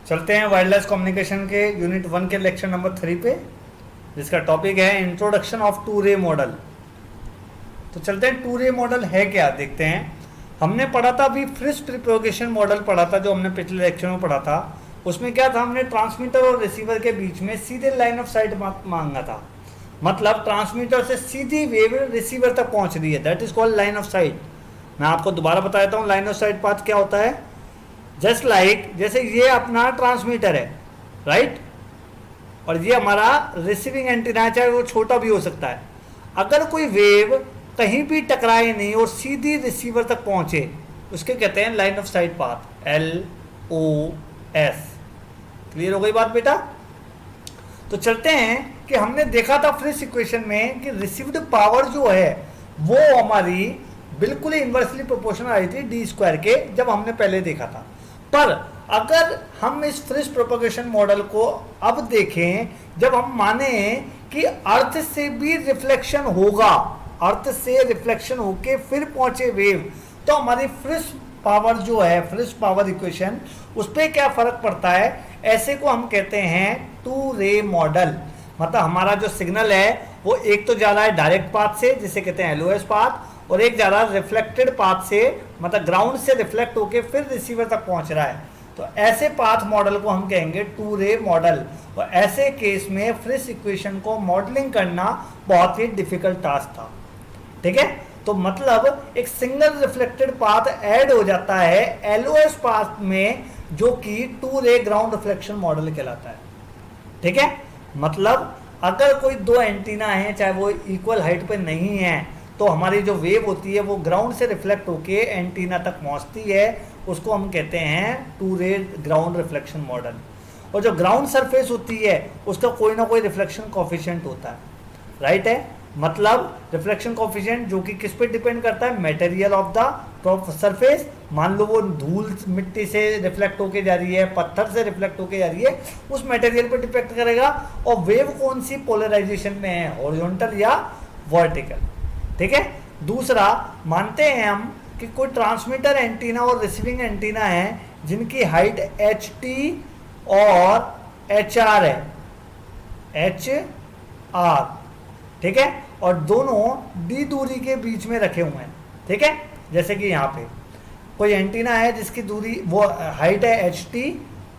चलते हैं wireless communication के यूनिट 1 के लेक्चर नंबर 3 पे, जिसका टॉपिक है इंट्रोडक्शन ऑफ टू रे मॉडल। तो चलते हैं, टू रे मॉडल है क्या देखते हैं। हमने पढ़ा था अभी फ्रिस प्रोपेगेशन मॉडल पढ़ा था, जो हमने पिछले लेक्चर में पढ़ा था। उसमें क्या था, हमने ट्रांसमीटर और रिसीवर के बीच में सीधे लाइन ऑफ साइट मांगा था। मतलब ट्रांसमीटर से सीधी वेव रिसीवर तक पहुंच रही है, that is called line of site. मैं आपको दोबारा बता देता हूँ लाइन ऑफ साइट पाथ क्या होता है। जस्ट लाइक जैसे ये अपना ट्रांसमीटर है, राइट, और ये हमारा रिसीविंग एंटीना है, चाहे वो छोटा भी हो सकता है। अगर कोई वेव कहीं भी टकराए नहीं और सीधी रिसीवर तक पहुंचे, उसके कहते हैं line of site path, LOS। Clear हो गई बात बेटा। तो चलते हैं कि हमने देखा था फ्रिस इक्वेशन में कि रिसीव्ड पावर जो है वो हमारी बिल्कुल ही इन्वर्सली प्रोपोर्शनल आई थी डी स्क्वायर के, जब हमने पहले देखा था। पर अगर हम इस फ्रिस प्रोपेगेशन मॉडल को अब देखें, जब हम माने कि अर्थ से भी रिफ्लेक्शन होगा, अर्थ से रिफ्लेक्शन होके फिर पहुंचे वेव, तो हमारी फ्रिस पावर जो है, फ्रिस पावर इक्वेशन, उस पर क्या फर्क पड़ता है। ऐसे को हम कहते हैं टू रे मॉडल। मतलब हमारा जो सिग्नल है वो एक तो जा रहा है डायरेक्ट पाथ से, जिसे कहते हैं LOS पाथ, और एक जा रहा है रिफ्लेक्टेड पाथ से, मतलब ग्राउंड से रिफ्लेक्ट होके फिर रिसीवर तक पहुंच रहा है। तो ऐसे पाथ मॉडल को हम कहेंगे टू रे मॉडल। और ऐसे केस में फ्रिस इक्वेशन को मॉडलिंग करना बहुत ही डिफिकल्ट टास्क था, ठीक है। तो मतलब एक सिंगल रिफ्लेक्टेड पाथ ऐड हो जाता है LOS पाथ में, जो कि टू रे ग्राउंड रिफ्लेक्शन मॉडल कहलाता है, ठीक है। मतलब अगर कोई दो एंटीना है, चाहे वो इक्वल हाइट पे नहीं है, तो हमारी जो वेव होती है वो ग्राउंड से रिफ्लेक्ट होके एंटीना तक पहुंचती है, उसको हम कहते हैं टू रे ग्राउंड रिफ्लेक्शन मॉडल। और जो ग्राउंड सरफेस होती है उसका कोई ना कोई रिफ्लेक्शन कोफिशिएंट होता है, राइट है। मतलब रिफ्लेक्शन कोफिशिएंट जो कि किस पे डिपेंड करता है, मटेरियल ऑफ द सरफेस। मान लो वो धूल मिट्टी से रिफ्लेक्ट होके जा रही है, पत्थर से रिफ्लेक्ट होके जा रही है, उस मटेरियल पे डिपेंड करेगा। और वेव कौन सी पोलराइजेशन में है, हॉरिजॉन्टल या वर्टिकल, ठीक है। दूसरा, मानते हैं हम कि कोई ट्रांसमीटर एंटीना और रिसीविंग एंटीना है जिनकी हाइट HT और HR है, HR, ठीक है, और दोनों D दूरी के बीच में रखे हुए हैं, ठीक है। जैसे कि यहाँ पे कोई एंटीना है जिसकी दूरी, वो हाइट है HT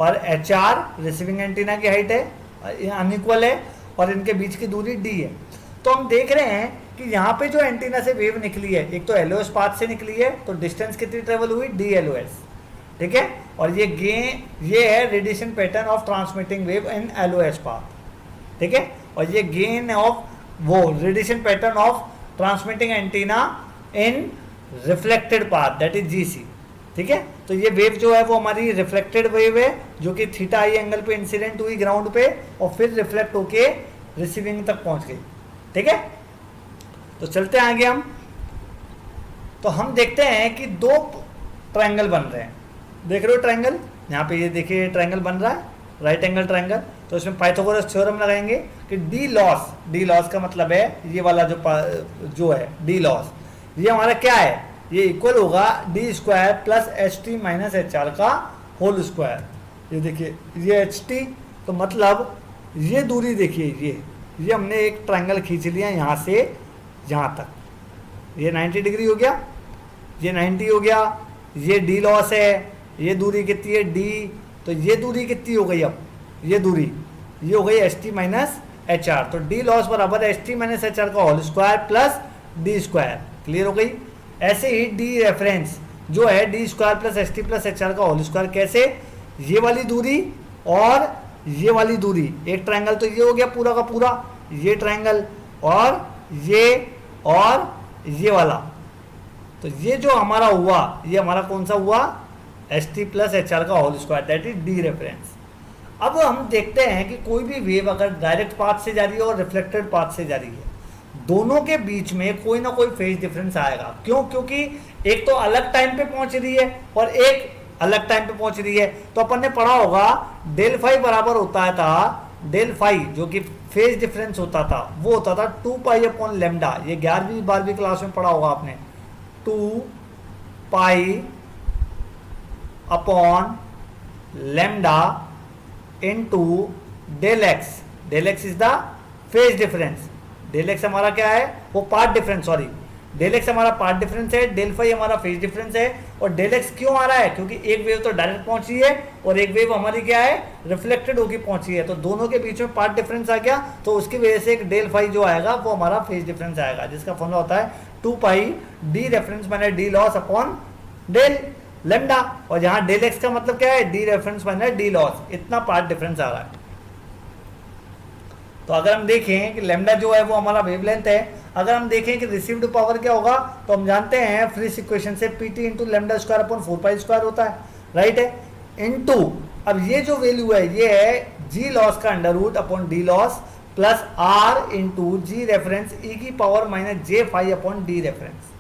और HR रिसीविंग एंटीना की हाइट है, अनइक्वल है, और इनके बीच की दूरी D है। तो हम देख रहे हैं कि यहाँ पे जो एंटीना से वेव निकली है, एक तो LOS पाथ से निकली है, तो डिस्टेंस कितनी ट्रेवल हुई, DLOS, ठीक है। और ये है radiation pattern of transmitting wave in LOS path, ठीक है। और ये गेन ऑफ वो radiation pattern of transmitting antenna in reflected path, that is GC, ठीक है। तो ये वेव जो है वो हमारी रिफ्लेक्टेड वेव है, जो कि थीटा आई एंगल पे इंसिडेंट हुई ग्राउंड पे और फिर रिफ्लेक्ट होके रिसीविंग तक पहुंच गई, ठीक है। तो चलते हैं आगे हम। तो हम देखते हैं कि दो ट्रायंगल बन रहे हैं, देख रहे हो ट्रायंगल, यहाँ पे ये देखिए ट्रायंगल बन रहा है, राइट एंगल ट्रायंगल। तो इसमें पाइथागोरस थ्योरम लगाएंगे कि डी लॉस का मतलब है ये वाला जो है डी लॉस, ये हमारा क्या है, ये इक्वल होगा D square plus HT minus HR का होल स्क्वायर। ये देखिए ये HT, तो मतलब ये दूरी देखिए, ये हमने एक ट्रायंगल खींच लिया यहाँ से यहाँ तक, ये 90 डिग्री हो गया, ये 90 हो गया, ये D लॉस है, ये दूरी कितनी है D, तो ये दूरी कितनी हो गई, अब ये दूरी ये हो गई HT माइनस HR। तो D लॉस बराबर HT माइनस HR का whole square plus D square. Clear हो गई। ऐसे ही D रेफरेंस जो है D square plus HT plus HR का होल स्क्वायर, कैसे, ये वाली दूरी और ये वाली दूरी, एक ट्रायंगल तो ये हो गया पूरा का पूरा, ये ट्रायंगल और ये वाला। तो ये जो हमारा हुआ, ये हमारा कौन सा हुआ, HT प्लस HR का whole square, that is D reference. अब हम देखते हैं कि कोई भी वेव अगर डायरेक्ट पाथ से जा रही है और रिफ्लेक्टेड पाथ से जा रही है, दोनों के बीच में कोई ना कोई फेज डिफरेंस आएगा। क्यों, क्योंकि एक तो अलग टाइम पे पहुंच रही है और एक अलग टाइम पे पहुंच रही है। तो अपन ने पढ़ा होगा डेल फाई बराबर होता था, डेल फाई जो कि फेज डिफरेंस होता था वो होता था 2 पाई अपॉन लेमडा। ये 11वीं 12वीं क्लास में पढ़ा होगा आपने, 2 pi upon lambda into del x. Del x is the phase difference. Del x हमारा क्या है, वो path difference, sorry del x हमारा पाथ डिफरेंस है, डेल फाई हमारा फेज डिफरेंस है। और डेल एक्स क्यों आ रहा है, क्योंकि एक वेव तो डायरेक्ट पहुंची है और एक वेव हमारी क्या है, रिफ्लेक्टेड होकर पहुंची है, तो दोनों के बीच में पाथ डिफरेंस आ गया, तो उसकी वजह से एक डेल फाई जो आएगा वो हमारा फेज डिफरेंस आएगा, जिसका फॉर्मूला होता है 2 pi d reference minus d LOS upon del lambda. और यहाँ डेल एक्स का मतलब क्या है, d reference minus d LOS, इतना पाथ डिफरेंस आ रहा है। तो अगर हम देखें कि लेमडा जो है वो हमारा वेवलेंथ है, अगर हम देखें कि रिसीव्ड पावर क्या होगा, तो हम जानते हैं फ्रिस इक्वेशन से PT into lambda square upon 4 pi square होता है, राइट है, इनटू अब ये जो वैल्यू है ये है जी लॉस का under root upon d LOS plus r into g reference e की power minus j phi upon d reference.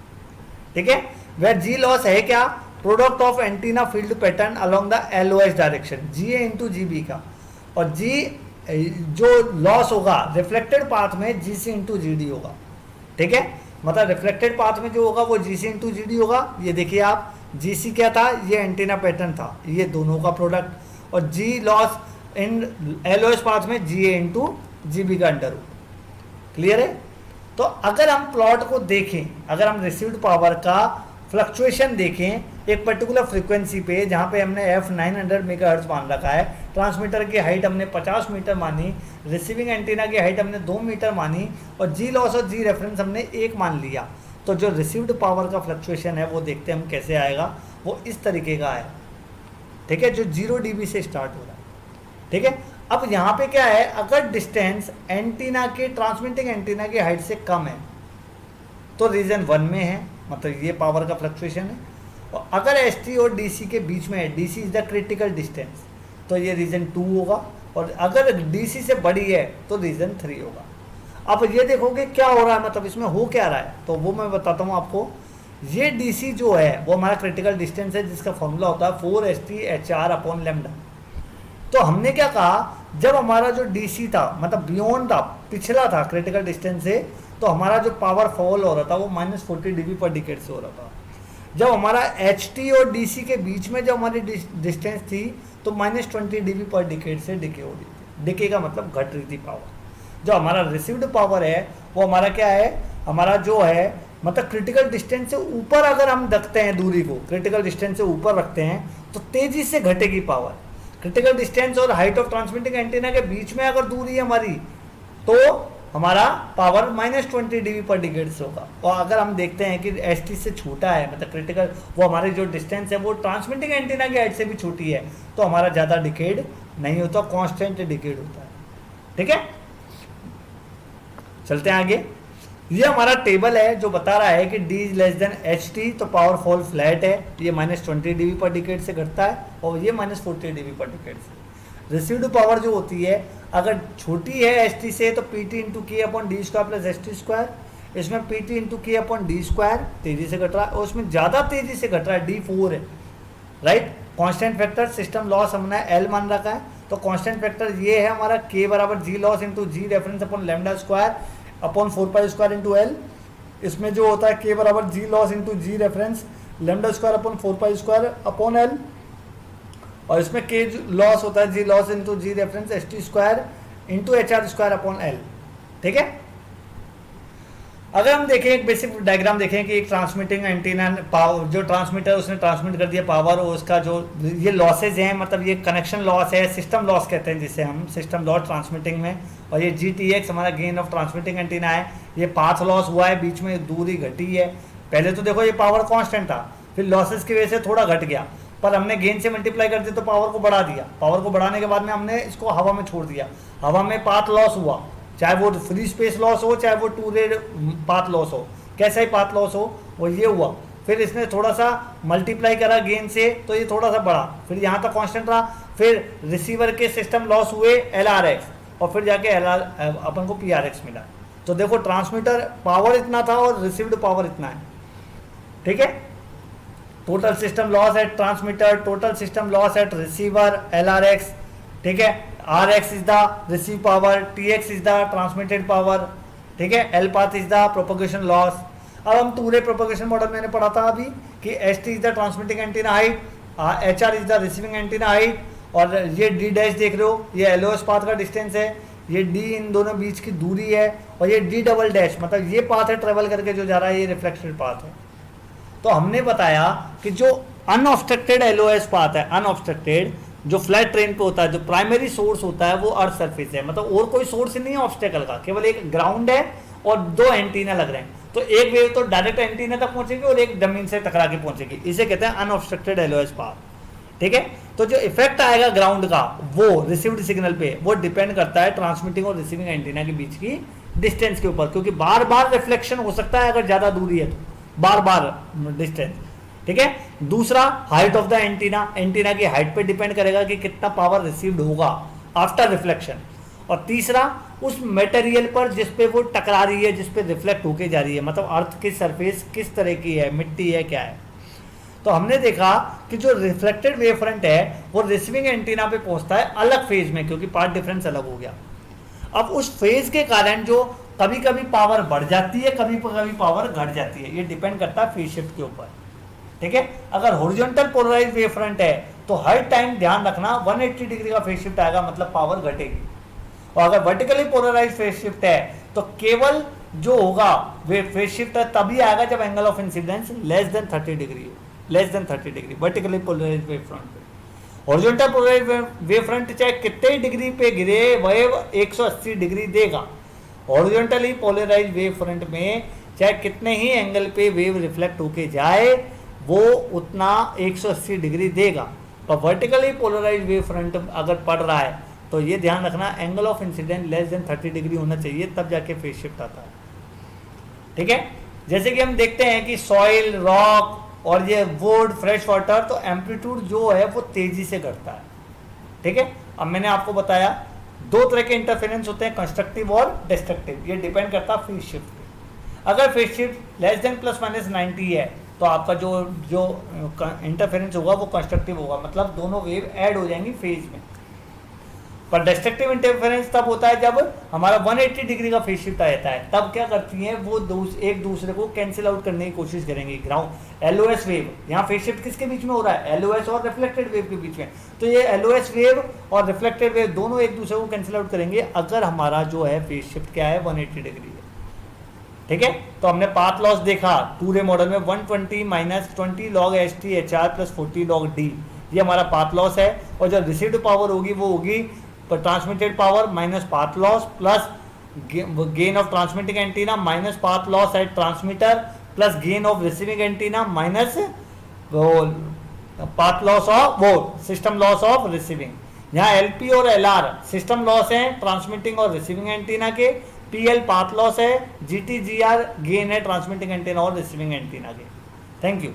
ठीक है, वह जी लॉस है क्या, product of antenna field pattern along the LOS direction, g a into g b का, और जी जो loss होगा रिफ्लेक्टेड पाथ में जी सी इंटू जी डी होगा। ठीक है, मतलब रिफ्लेक्टेड पाथ में जो होगा वो जी सी इंटू जी डी होगा। ये देखिए आप, जी सी क्या था, ये एंटीना पैटर्न था, ये दोनों का प्रोडक्ट, और जी लॉस इन एलओएस पाथ में जी ए इंटू जी बी का अंडर रूट। क्लियर है। तो अगर हम प्लॉट को देखें, अगर हम रिसीव्ड पावर का फ्लक्चुएशन देखें एक पर्टिकुलर फ्रीक्वेंसी पे, जहाँ पे हमने एफ 900 मेगाहर्ट्ज मान रखा है, ट्रांसमीटर की हाइट हमने 50 मीटर मानी, रिसीविंग एंटीना की हाइट हमने 2 मीटर मानी, और जी लॉस और जी रेफरेंस हमने 1 मान लिया, तो जो रिसीव्ड पावर का फ्लक्चुएशन है वो देखते हैं हम कैसे आएगा, वो इस तरीके का है। ठीक है, जो 0 dB से स्टार्ट हो रहा है। ठीक है, अब यहाँ पे क्या है, अगर डिस्टेंस एंटीना के ट्रांसमिटिंग एंटीना की हाइट से कम है तो रीजन 1 में है, मतलब ये पावर का फ्लक्चुएशन है, और अगर एस टी और डी सी के बीच में है, D C is the critical distance, तो ये रीजन 2 होगा, और अगर डी सी से बड़ी है तो रीजन 3 होगा। अब ये देखोगे क्या हो रहा है, मतलब इसमें हो क्या रहा है, तो वो मैं बताता हूँ आपको। ये डी सी जो है वो हमारा क्रिटिकल डिस्टेंस है, जिसका फॉर्मूला होता है 4ST/HR अपॉन लेमडा। तो हमने क्या कहा, जब हमारा जो डी सी था, मतलब बियॉन्ड था, पिछला था क्रिटिकल डिस्टेंस से, तो हमारा जो पावर फॉल हो रहा था वो -40 dB पर डिकेड से हो रहा था। जब हमारा एच टी और डी सी के बीच में जब हमारी डिस्टेंस थी तो -20 dB पर डिकेड से डिके हो रही थी। डिके का मतलब घट रही थी पावर। जो हमारा रिसीव्ड पावर है वो हमारा क्या है, हमारा जो है मतलब क्रिटिकल डिस्टेंस से ऊपर अगर हम रखते हैं दूरी को, क्रिटिकल डिस्टेंस से ऊपर रखते हैं तो तेजी से घटेगी पावर। क्रिटिकल डिस्टेंस और हाइट ऑफ ट्रांसमिटिंग एंटीना के बीच में अगर दूरी है हमारी, तो हमारा पावर -20 dB पर डिकेड से होगा। और अगर हम देखते हैं कि एस टी से छोटा है, मतलब क्रिटिकल वो हमारी जो डिस्टेंस है वो ट्रांसमिटिंग एंटीना की हाइट से भी छोटी है, तो हमारा ज़्यादा डिकेड नहीं होता, कांस्टेंट डिकेड होता है। ठीक है, चलते हैं आगे। ये हमारा टेबल है जो बता रहा है कि D less than H T, तो पावर फॉल फ्लैट है, ये -20 dB पर डिकेड से घटता है, और ये -40 dB पर डिकेड से। रिसीव्ड पावर जो होती है अगर छोटी है एस टी से तो पी टी इंटू के upon D square plus S t square, इसमें पी टी इंटू के अपॉन डी स्क्वायर तेजी से घट रहा है, और उसमें ज़्यादा तेजी से घट रहा है D4 है, right. Constant factor system loss हमने L मान रखा है, तो कांस्टेंट फैक्टर ये है हमारा K बराबर g LOS into g reference upon lambda square upon 4 pi square into L। इसमें जो होता है K बराबर g LOS into g reference lambda square upon 4 pi square upon L, और इसमें के लॉस होता है g LOS into g reference s t square into h r square upon l. ठीक है, अगर हम देखें एक बेसिक डायग्राम देखें कि एक ट्रांसमिटिंग एंटीना पावर, जो ट्रांसमीटर उसने ट्रांसमिट कर दिया पावर, और उसका जो ये लॉसेज हैं, मतलब ये कनेक्शन लॉस है, सिस्टम लॉस कहते हैं जिसे हम, सिस्टम लॉस ट्रांसमिटिंग में, और ये GTX हमारा गेन ऑफ ट्रांसमिटिंग एंटीना है। ये पाथ लॉस हुआ है, बीच में दूरी घटी है। पहले तो देखो ये पावर कॉन्स्टेंट था, फिर लॉसेज की वजह से थोड़ा घट गया, पर हमने गेन से मल्टीप्लाई कर दिया तो पावर को बढ़ा दिया। पावर को बढ़ाने के बाद में हमने इसको हवा में छोड़ दिया, हवा में पाथ लॉस हुआ, चाहे वो फ्री स्पेस लॉस हो चाहे वो टू रे पाथ लॉस हो, कैसा ही पाथ लॉस हो वो ये हुआ। फिर इसने थोड़ा सा मल्टीप्लाई करा गेन से तो ये थोड़ा सा बढ़ा, फिर यहाँ तक कांस्टेंट रहा, फिर रिसीवर के सिस्टम लॉस हुए LRX, और फिर जाके अपन को PRX मिला। तो देखो ट्रांसमीटर पावर इतना था और रिसीव्ड पावर इतना है। ठीक है, total system loss at transmitter, total system loss at receiver LRX। ठीक है, RX is the receive power, TX is the transmitted power. ठीक है, L path is the propagation loss. अब हम पूरे प्रोपगेशन मॉडल मैंने पढ़ा था अभी कि ST is the transmitting antenna height, HR is the receiving antenna height, और ये डी डैश देख रहे हो, ये एलओएस पाथ का डिस्टेंस है, ये डी इन दोनों बीच की दूरी है, और ये डी डबल डैश मतलब ये पाथ है ट्रेवल करके जो जा रहा है, ये रिफ्लेक्टेड पाथ है। तो हमने बताया कि जो अनऑब्स्ट्रक्टेड एलओएस पाथ है, अनऑब्स्ट्रक्टेड जो फ्लैट ट्रेन पे होता है, जो प्राइमरी सोर्स होता है वो अर्थ सरफेस है, मतलब और कोई सोर्स नहीं है ऑब्स्टेकल का, केवल एक ग्राउंड है और दो एंटीना लग रहे हैं। तो एक वेव तो डायरेक्ट एंटीना तक पहुंचेगी और एक जमीन से टकरा के पहुंचेगी, इसे कहते हैं अनऑब्स्ट्रक्टेड एलओएस पाथ। ठीक है, तो जो इफेक्ट आएगा ग्राउंड का वो रिसीव्ड सिग्नल पे, वो डिपेंड करता है ट्रांसमिटिंग और रिसीविंग एंटीना के बीच की डिस्टेंस के ऊपर, क्योंकि बार बार रिफ्लेक्शन हो सकता है अगर ज्यादा दूरी है तो, बार बार डिस्टेंस। ठीक है, दूसरा height of the antenna, antenna की हाइट पे डिपेंड करेगा कि कितना पावर रिसीव्ड होगा आफ्टर रिफ्लेक्शन। और तीसरा उस मटेरियल पर जिस पे वो टकरा रही है, जिस पे रिफ्लेक्ट होके जा रही है, मतलब अर्थ की सरफेस किस तरह की है, मिट्टी है क्या है। तो हमने देखा कि जो रिफ्लेक्टेड वेव फ्रंट है वो रिसीविंग एंटीना पे पहुंचता है अलग फेज में, क्योंकि पाथ डिफरेंस अलग हो गया। अब उस फेज के कारण जो कभी कभी पावर बढ़ जाती है, कभी कभी पावर घट जाती है, ये डिपेंड करता है फेज शिफ्ट के ऊपर। ठीक है, अगर हॉरिजॉन्टल पोलराइज्ड वेव फ्रंट है तो हर टाइम ध्यान रखना 180 डिग्री का फेज शिफ्ट आएगा, मतलब पावर घटेगी। और अगर वर्टिकली पोलराइज्ड फेज शिफ्ट है तो केवल जो होगा वे फेज शिफ्ट तभी आएगा जब angle of incidence less than 30 degree हो, less than 30 degree vertically polarised wave front पे। हॉरिजॉन्टल पोलराइज्ड वेव फ्रंट चाहे कितने डिग्री पे गिरे वेव 180 डिग्री देगा। हॉरिजॉन्टली पोलराइज्ड वेव फ्रंट में चाहे कितने ही एंगल पे वेव रिफ्लेक्ट होके जाए वो उतना 180 डिग्री देगा। और वर्टिकली पोलराइज्ड वेव फ्रंट अगर पड़ रहा है तो ये ध्यान रखना angle of incident less than 30 degree होना चाहिए, तब जाके फेज शिफ्ट आता है। ठीक है, जैसे कि हम देखते हैं कि सॉइल, रॉक और ये वुड, फ्रेश वाटर, तो एम्पलीट्यूड जो है वो तेजी से घटता है। ठीक है, अब मैंने आपको बताया दो तरह के इंटरफेरेंस होते हैं, कंस्ट्रक्टिव और डिस्ट्रक्टिव, ये डिपेंड करता है फेज शिफ्ट पे। अगर phase shift less than plus minus 90 है तो आपका जो इंटरफेरेंस होगा वो कंस्ट्रक्टिव होगा, मतलब दोनों वेव ऐड हो जाएंगी फेज में। पर डिस्ट्रक्टिव इंटरफेरेंस तब होता है जब हमारा 180 डिग्री का फेज शिफ्ट रहता है, तब क्या करती हैं वो एक दूसरे को कैंसिल आउट करने की कोशिश करेंगे। ग्राउंड एलओएस वेव, यहाँ फेज शिफ्ट किसके बीच में हो रहा है, एलओएस और रिफ्लेक्टेड वेव के बीच में, तो ये एलओएस वेव और रिफ्लेक्टेड वेव दोनों एक दूसरे को कैंसिल आउट करेंगे अगर हमारा जो है फेज शिफ्ट क्या है 180 डिग्री है। ठीक है, तो हमने पाथ लॉस देखा पूरे मॉडल में 120 minus 20 log S T H R plus 40 log D, ये हमारा पाथ लॉस है। और जो रिसीव्ड पावर होगी वो होगी transmitted power minus path loss plus gain of transmitting antenna minus path loss at transmitter plus gain of receiving antenna minus path loss of वो system loss of receiving. यहाँ LP और LR system loss है transmitting और receiving antenna के, PL path loss है, GT GR gain है transmitting antenna और receiving antenna के। Thank you.